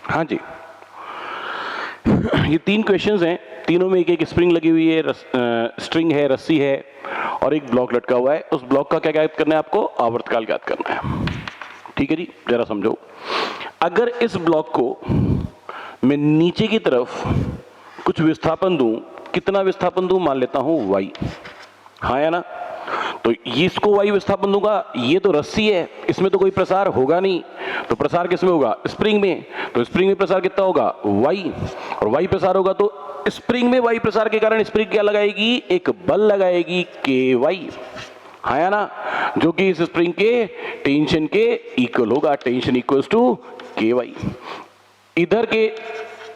हाँ जी, ये 3 क्वेश्चंस हैं, तीनों में एक स्प्रिंग लगी हुई है, स्ट्रिंग है, रस्सी है और एक ब्लॉक लटका हुआ है। उस ब्लॉक का क्या ज्ञात करना है आपको? आवर्तकाल ज्ञात करना है। ठीक है जी, जरा समझो। अगर इस ब्लॉक को मैं नीचे की तरफ कुछ विस्थापन दूं, कितना विस्थापन दूं? मान लेता हूं y, हाँ या ना? तो ये इसको y विस्थापन दूंगा, ये तो रस्सी है, इसमें तो कोई प्रसार होगा नहीं, तो प्रसार किसमें होगा? स्प्रिंग में। तो स्प्रिंग में प्रसार कितना होगा? y, और y प्रसार होगा तो स्प्रिंग में y प्रसार के कारण स्प्रिंग क्या लगाएगी? एक बल लगाएगी ky, हाँ या ना? जो कि इस स्प्रिंग के टेंशन के इक्वल होगा। Tension equals to ky। इधर के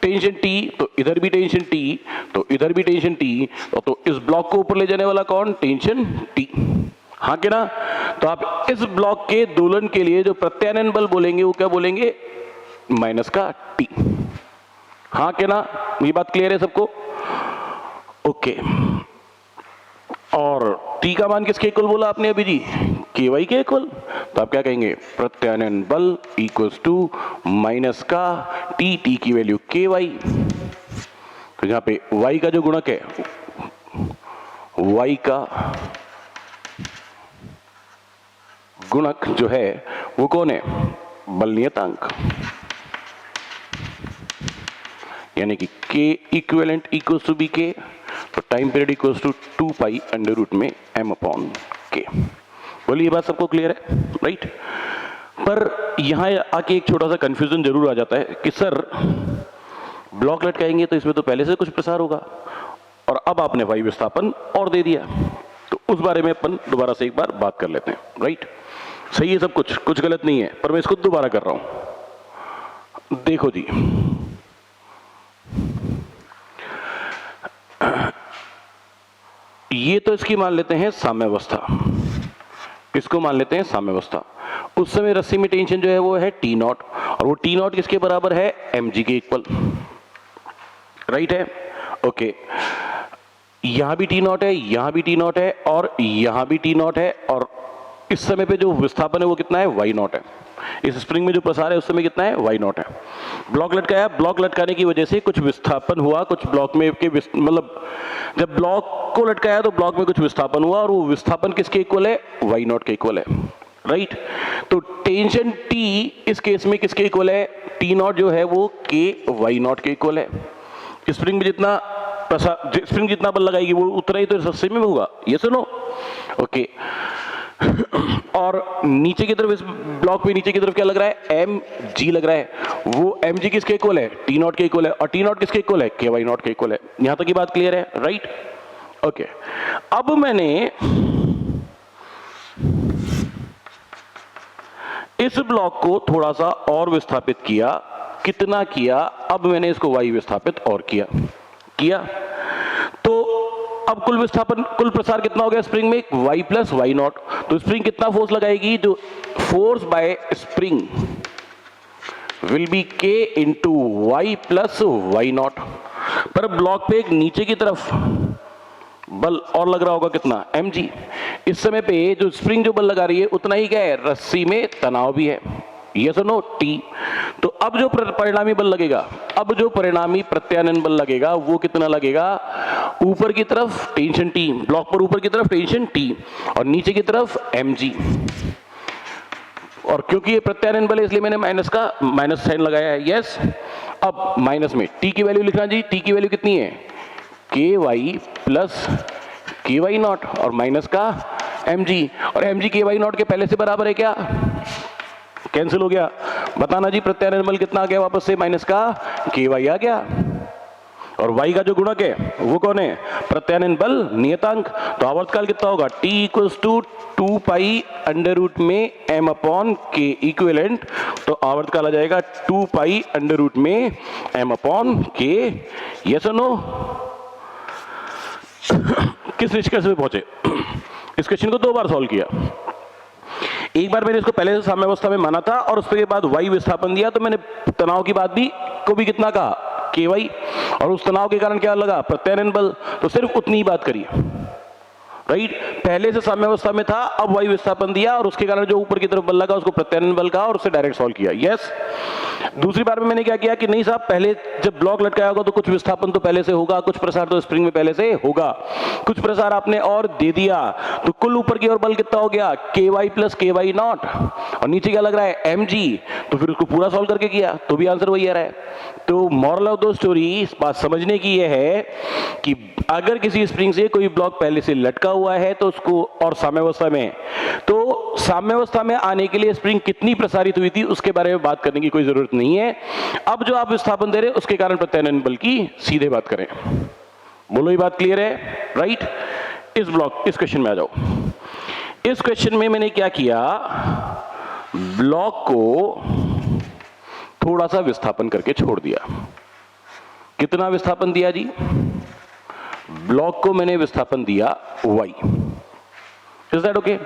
टेंशन T, तो इधर भी टेंशन T, तो इधर भी टेंशन T, तो इस ब्लॉक को ऊपर ले जाने वाला कौन? टेंशन T, हाँ कि ना? तो आप इस ब्लॉक के दोलन के लिए जो प्रत्यानयन बल बोलेंगे वो क्या बोलेंगे? माइनस का T, हाँ कि ना? ये बात क्लियर है सबको? ओके। और T का मान किसके इक्वल बोला आपने अभी जी? ky के इक्वल। तो आप क्या कहेंगे? प्रत्यानयन बल इक्वल्स टू माइनस का T की वैल्यू ky। तो यहां पे y का जो गुणक है, y का गुणक जो है वो कौन है? बल नियतांक, यानी कि k equivalent equals to bk, तो time period equals to 2 pi under root में m/k। बोलिए, बात सबको क्लियर है? राइट। पर यहां आके एक छोटा सा कंफ्यूजन जरूर आ जाता है कि सर ब्लॉक लटकाएंगे तो इसमें तो पहले से कुछ प्रसार होगा और अब आपने y विस्थापन और दे दिया, तो उस बारे में अपन दोबारा से एक बार बात कर लेते हैं। राइट, सही है सब कुछ गलत नहीं है, पर मैं इसको दोबारा कर रहा हूं। देखो जी, ये तो इसकी मान लेते हैं साम्यावस्था, इसको मान लेते हैं साम्यावस्था। उस समय रस्सी में टेंशन जो है वो है T0, और वो T0 किसके बराबर है? mg के इक्वल। राइट है? ओके। यहां भी T0 है, यहां भी T0 है और यहां भी T0 है, और इस समय पे जो विस्थापन है वो कितना है? y0 है। इस स्प्रिंग में जो प्रसार है उस समय कितना है? y0 है। ब्लॉक लटकाया, ब्लॉक लटकाने की वजह से कुछ विस्थापन हुआ, कुछ ब्लॉक में के मतलब जब ब्लॉक को लटकाया तो ब्लॉक में कुछ विस्थापन हुआ, और वो विस्थापन किसके इक्वल है? y0 के इक्वल है। राइट। तो टेंशन T इस केस में किसके इक्वल है? T0 जो है वो k y0 के इक्वल है। स्प्रिंग में जितना स्प्रिंग जितना बल लगाएगी वो उतना ही तो रस्सी में होगा। ये सुनो, ओके। और नीचे की तरफ, इस ब्लॉक पे नीचे की तरफ क्या लग रहा है? mg लग रहा है। वो mg किसके इक्वल है? T0 के इक्वल है, और T0 किसके इक्वल है? ky0 के इक्वल है। यहां तक की बात क्लियर है? Right, okay. अब मैंने इस ब्लॉक को थोड़ा सा और विस्थापित किया। कितना किया? अब मैंने इसको y विस्थापित और किया तो अब कुल विस्थापन, कुल प्रसार कितना हो गया स्प्रिंग में? y plus y0। तो स्प्रिंग कितना फोर्स लगाएगी? जो force by spring will be k into y plus y0। पर ब्लॉक पे एक नीचे की तरफ बल और लग रहा होगा, कितना? mg। इस समय पे जो स्प्रिंग जो बल लगा रही है उतना ही क्या है? रस्सी में तनाव भी है। यस और नो? T। तो अब जो परिणामी बल लगेगा, अब जो परिणामी प्रत्यानयन बल लगेगा वो कितना लगेगा? ऊपर की तरफ टेंशन T, ब्लॉक पर ऊपर की तरफ टेंशन T, और नीचे की तरफ mg। और क्योंकि ये प्रत्यानयन बल है इसलिए मैंने माइनस साइन लगाया है। यस। अब माइनस में T की वैल्यू लिखना जी। T की वैल्यू कितनी है? ky प्लस ky0 और माइनस का mg, और mg ky0 के पहले से बराबर है क्या? कैंसिल हो गया। बताना जी, प्रत्यानयन बल कितना आ गया वापस से? माइनस का ky आ गया, और y का जो गुणक है वो कौन है? प्रत्यानयन बल नियतांक। तो आवर्तकाल कितना होगा? T equals to 2 pi under root में m/k इक्विवेलेंट। तो आवर्तकाल आ जाएगा 2 पाई अंडर रूट में m/k। यस और नो? किस निष्कर्ष पे पहुंचे? इस क्वेश्चन को 2 बार सॉल्व किया। एक बार मैंने इसको पहले से साम्यावस्था में माना था और उसके बाद y विस्थापन दिया, तो मैंने तनाव की बात भी को भी कितना कहा? ky, और उस तनाव के कारण क्या लगा? प्रत्यानयन बल। तो सिर्फ उतनी ही बात करी। राइट। पहले से साम्यावस्था में था, अब वायु विस्थापन दिया और उसके कारण जो ऊपर की तरफ बल लगा उसको प्रत्यानयन बल कहा और उससे डायरेक्ट सॉल्व किया। यस। दूसरी बार में मैंने क्या किया कि नहीं साहब, पहले जब ब्लॉक लटकाया होगा तो कुछ विस्थापन तो पहले से होगा, कुछ प्रसार तो स्प्रिंग में पहले से होगा, कुछ प्रसार आपने और दे दिया, तो कुल ऊपर की ओर बल कितना हो गया, ky प्लस ky नॉट, और नीचे क्या लग रहा है mg, तो फिर उसको पूरा सॉल्व करके किया तो भी आंसर वही आ रहा है। तो मॉरल ऑफ द स्टोरी इस बात समझने की यह है कि अगर किसी स्प्रिंग से कोई ब्लॉक पहले से लटका हुआ है तो उसको, और साम्यावस्था में, तो साम्यावस्था में आने के लिए स्प्रिंग कितनी प्रसारित हुई थी उसके बारे में बात करने की कोई जरूरत नहीं है। अब जो आप विस्थापन दे रहे हैं उसके कारण प्रत्यानयन बल की सीधे बात करें। बोलो, ये बात क्लियर है? राइट। इस क्वेश्चन में आ जाओ। इस क्वेश्चन में मैंने क्या किया, ब्लॉक को थोड़ा सा विस्थापन करके छोड़ दिया। कितना विस्थापन दिया जी? ब्लॉक को मैंने विस्थापन दिया y। Is that okay?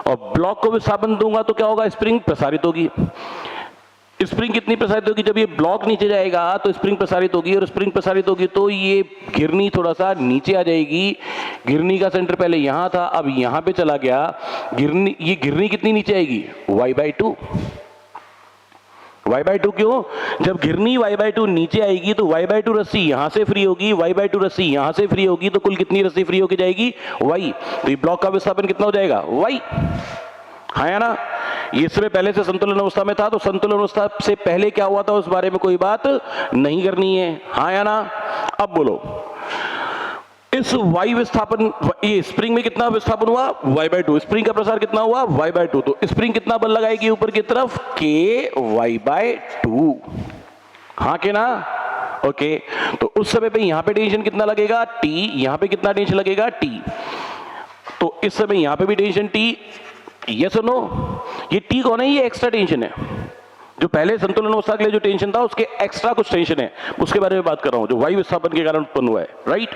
और ब्लॉक को विस्थापन दूंगा तो क्या होगा, स्प्रिंग प्रसारित होगी। स्प्रिंग कितनी प्रसारित होगी? जब ये ब्लॉक नीचे जाएगा तो स्प्रिंग प्रसारित होगी, और स्प्रिंग प्रसारित होगी तो ये घिरनी थोड़ा सा नीचे आ जाएगी। घिरनी का सेंटर पहले यहां था, अब यहां पे चला गया। ये घिरनी कितनी नीचे आएगी? y/2। y/2 क्यों? जब घिरनी y/2 नीचे आएगी तो y/2 रस्सी यहां से फ्री होगी, y/2 रस्सी यहां से फ्री होगी, तो कुल कितनी रस्सी फ्री होकर जाएगी? y। तो ये ब्लॉक का विस्थापन कितना हो जाएगा? y। हाँ या ना? ये इसमें पहले से संतुलन अवस्था में था, तो संतुलन अवस्था से पहले क्या हुआ था उस बारे में कोई बात नहीं करनी है। हाँ या ना? अब बोलो, इस y विस्थापन, ये स्प्रिंग में कितना विस्थापन हुआ? y/2। स्प्रिंग का प्रसार कितना हुआ? y/2। तो स्प्रिंग कितना बल लगाएगी ऊपर की तरफ? ky/2। हाँ के ना? ओके। तो उस समय पे यहां पे टेंशन कितना लगेगा? t। यहां पे कितना टेंशन लगेगा? t। तो इस समय यहां पे भी टेंशन t। यस और नो? ये t कौन है? ये एक्स्ट्रा टेंशन है। जो पहले संतुलन अवस्था के लिए जो टेंशन था उसके एक्स्ट्रा कुछ टेंशन है, उसके बारे में बात कर रहा हूं, जो वायु विस्थापन के कारण उत्पन्न हुआ है। राइट।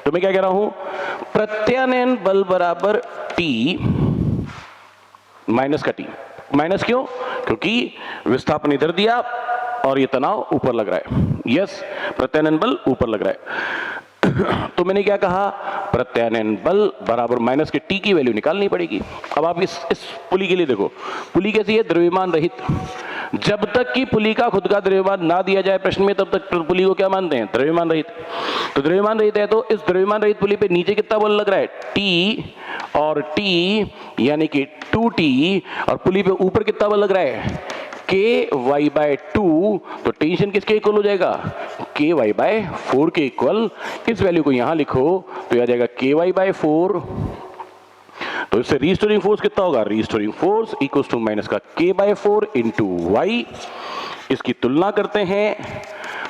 तो मैं क्या कह रहा हूं, प्रत्यानयन बल बराबर T माइनस का T। माइनस क्यों? क्योंकि विस्थापन इधर दिया और ये तनाव ऊपर लग रहा है। यस, प्रत्यानयन बल ऊपर लग रहा है। तो मैंने क्या कहा, प्रत्यानयन बल बराबर माइनस के T की वैल्यू निकालनी पड़ेगी। अब आप इस पुली के लिए देखो, पुली कैसी है? द्रव्यमान रहित। जब तक कि पुली का खुद का द्रव्यमान ना दिया जाए प्रश्न में, तब तक पुली को क्या मानते हैं? द्रव्यमान रहित। तो द्रव्यमान रहित है, तो इस द्रव्यमान रहित पुली पे नीचे कितना बल लग रहा है? T और T यानी कि 2T, और पुली पे ऊपर कितना बल लग रहा है? ky/2। तो टेंशन किसके इक्वल हो जाएगा? ky/4 के इक्वल। इस वैल्यू को यहां लिखो तो आ जाएगा ky/4। तो इससे रीस्टोरिंग फोर्स कितना होगा? Restoring force equals to minus का k/4 इंटू y। इसकी तुलना करते हैं,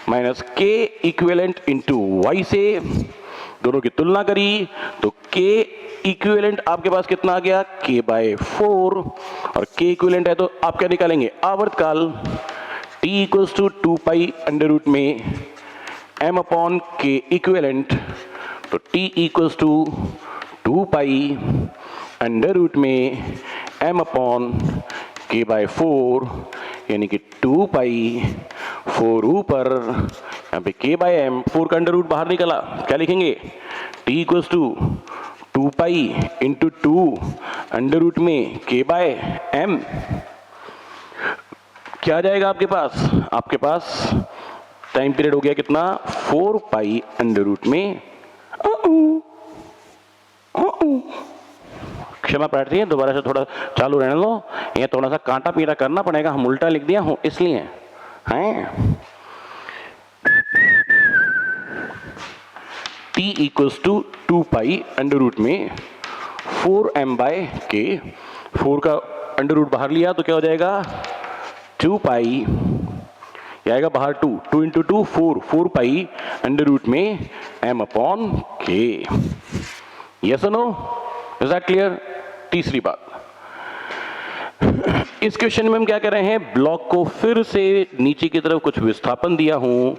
minus k equivalent into y से दोनों की तुलना करी तो k इक्विवेलेंट आपके पास कितना आ गया? k/4। और k इक्विवेलेंट है तो आप क्या निकालेंगे? आवर्तकाल t equals to 2 pi under root में m अपॉन k इक्विवेलेंट। तो t equals to 2 pi under root में m अपॉन k/4, यानी कि 2 पाई 4 ऊपर, यहाँ पे k/m, 4 का अंडर रूट बाहर निकला, क्या लिखेंगे? t equals to 2 pi into 2 under root में k/m। क्या आ जाएगा आपके पास? आपके पास टाइम पीरियड हो गया कितना? 4 पाई अंडर रूट में, क्षमा प्रार्थी है, दोबारा से थोड़ा चालू रहने दो, ये थोड़ा सा कांटा पीरा करना पड़ेगा, हम उल्टा लिख दिया हूं इसलिए हैं। t equals to 2 pi under root में 4m/k। 4 का अंडर रूट बाहर लिया तो क्या हो जाएगा? 2 पाई, आएगा बाहर 2 इंटू 2 4 पाई अंडर रूट में m अपॉन k। यस और नो? Is that clear? तीसरी बात, इस क्वेश्चन में हम क्या कर रहे हैं, ब्लॉक को फिर से नीचे की तरफ कुछ विस्थापन दिया हूं।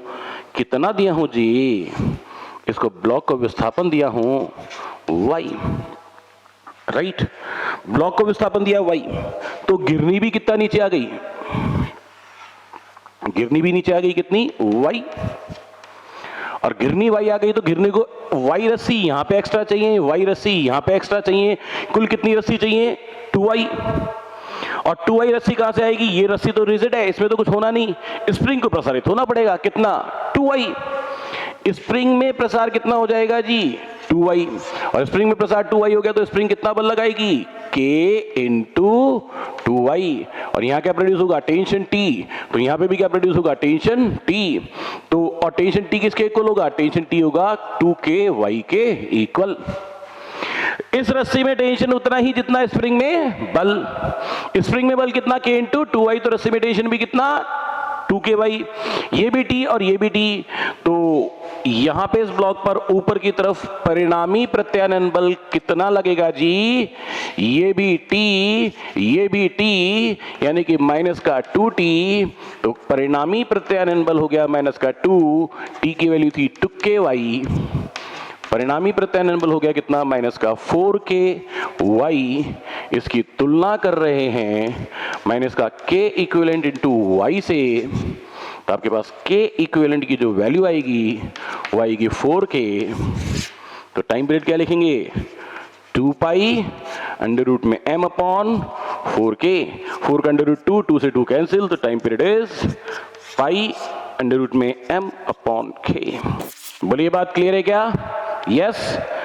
कितना दिया हूं जी? इसको ब्लॉक को विस्थापन दिया हूं y। राइट, ब्लॉक को विस्थापन दिया y, तो गिरनी भी कितना नीचे आ गई? गिरनी भी नीचे आ गई कितनी? y। और घिरनी y आ गई तो घिरनी को y रस्सी यहां पे एक्स्ट्रा चाहिए, y रस्सी यहां पे एक्स्ट्रा चाहिए, कुल कितनी रस्सी चाहिए 2y। और 2y रस्सी कहां से आएगी, ये रस्सी तो रिजिड है, इसमें तो कुछ होना नहीं, स्प्रिंग को प्रसारित होना पड़ेगा, कितना 2y। स्प्रिंग में प्रसार कितना हो जाएगा जी 2y, और स्प्रिंग में प्रसार 2y हो गया तो स्प्रिंग कितना बल लगाएगी k इंटू 2y। और यहां क्या प्रोड्यूस होगा टेंशन T, तो यहां पे भी क्या प्रोड्यूस होगा टेंशन T। तो और टेंशन T किसके इक्वल होगा, टेंशन T होगा 2KY के इक्वल। इस रस्सी में टेंशन उतना ही जितना स्प्रिंग में बल, स्प्रिंग में बल कितना k इंटू 2y, तो रस्सी में टेंशन भी कितना 2KY। ये भी T और ये भी T, तो यहां पे इस ब्लॉक पर ऊपर की तरफ परिणामी प्रत्यानयन बल कितना लगेगा जी, ये भी T ये भी T, यानी कि माइनस का 2T। तो परिणामी प्रत्यानयन बल हो गया माइनस का 2, T की वैल्यू थी 2KY, परिणामी प्रत्यानयन बल हो गया कितना माइनस का 4KY। इसकी तुलना कर रहे हैं माइनस का K इक्विवेलेंट इंटू Y से, तो आपके पास K इक्विवेलेंट की जो वैल्यू आएगी वो आएगी 4K। तो टाइम पीरियड क्या लिखेंगे 2 पाई अंडर रूट में m अपॉन 4K, 4 का अंडर रूट 2, 2 से 2 कैंसिल, तो time period is pi under root में m अपॉन K। बोलिए बात क्लियर है क्या, यस।